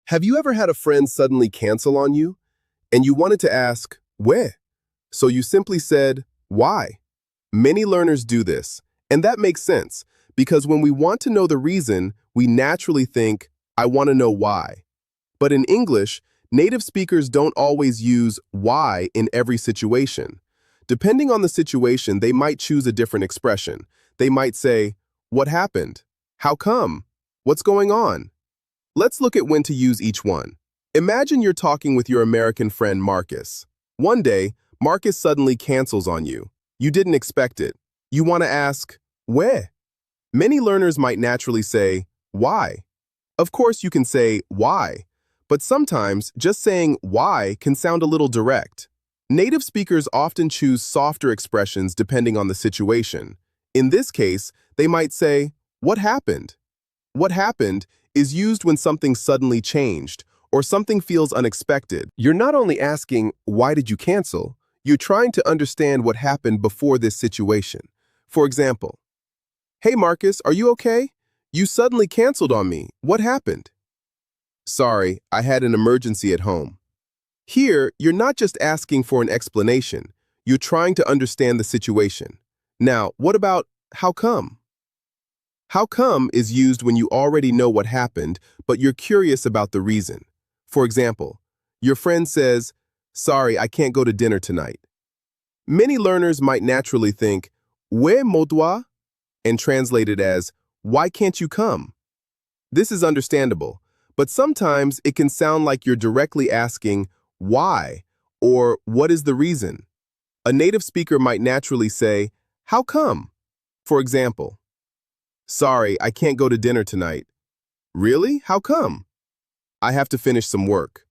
Have you ever had a friend suddenly cancel on you? And you wanted to ask, 왜? So you simply said, why? Many learners do this, and that makes sense, because when we want to know the reason, we naturally think, I want to know why. But in English, native speakers don't always use why in every situation. Depending on the situation, they might choose a different expression. They might say, what happened? How come? What's going on? Let's look at when to use each one. Imagine you're talking with your American friend Marcus. One day, Marcus suddenly cancels on you. You didn't expect it. You want to ask, 왜? Many learners might naturally say, why? Of course you can say, why? But sometimes, just saying why can sound a little direct. Native speakers often choose softer expressions depending on the situation. In this case, they might say, what happened? What happened is used when something suddenly changed or something feels unexpected. You're not only asking, why did you cancel? You're trying to understand what happened before this situation. For example, hey Marcus, are you okay? You suddenly canceled on me. What happened? Sorry, I had an emergency at home. Here, you're not just asking for an explanation. You're trying to understand the situation. Now, what about how come? How come is used when you already know what happened, but you're curious about the reason. For example, your friend says, sorry, I can't go to dinner tonight. Many learners might naturally think, 왜 못 와? And translate it as, why can't you come? This is understandable, but sometimes it can sound like you're directly asking, why? Or what is the reason? A native speaker might naturally say, how come? For example, sorry, I can't go to dinner tonight. Really? How come? I have to finish some work.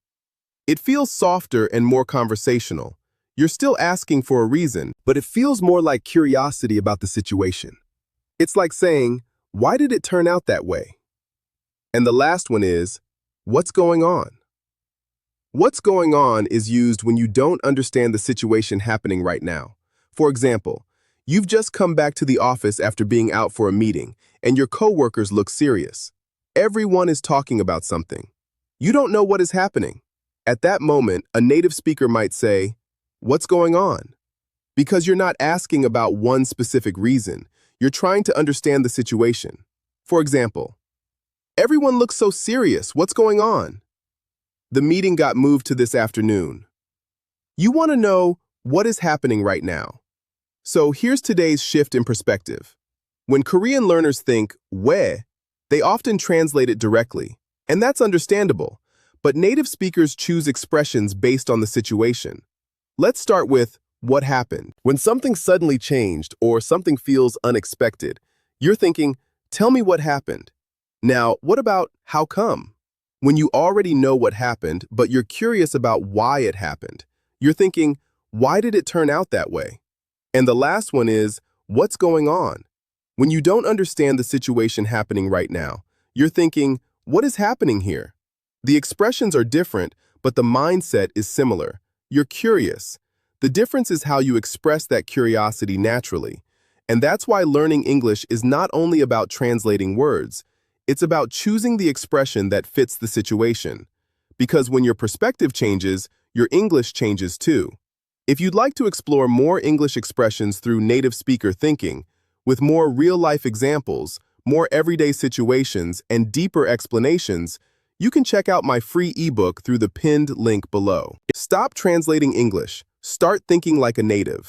It feels softer and more conversational. You're still asking for a reason, but it feels more like curiosity about the situation. It's like saying, why did it turn out that way? And the last one is, what's going on? What's going on is used when you don't understand the situation happening right now. For example, you've just come back to the office after being out for a meeting, and your coworkers look serious. Everyone is talking about something. You don't know what is happening. At that moment, a native speaker might say, what's going on? Because you're not asking about one specific reason. You're trying to understand the situation. For example, everyone looks so serious. What's going on? The meeting got moved to this afternoon. You want to know what is happening right now. So here's today's shift in perspective. When Korean learners think 왜, they often translate it directly, and that's understandable, but native speakers choose expressions based on the situation. Let's start with what happened. When something suddenly changed or something feels unexpected, you're thinking, tell me what happened. Now, what about how come? When you already know what happened, but you're curious about why it happened, you're thinking, why did it turn out that way? And the last one is, what's going on? When you don't understand the situation happening right now, you're thinking, what is happening here? The expressions are different, but the mindset is similar. You're curious. The difference is how you express that curiosity naturally. And that's why learning English is not only about translating words, it's about choosing the expression that fits the situation. Because when your perspective changes, your English changes too. If you'd like to explore more English expressions through native speaker thinking, with more real-life examples, more everyday situations, and deeper explanations, you can check out my free ebook through the pinned link below. Stop translating English. Start thinking like a native.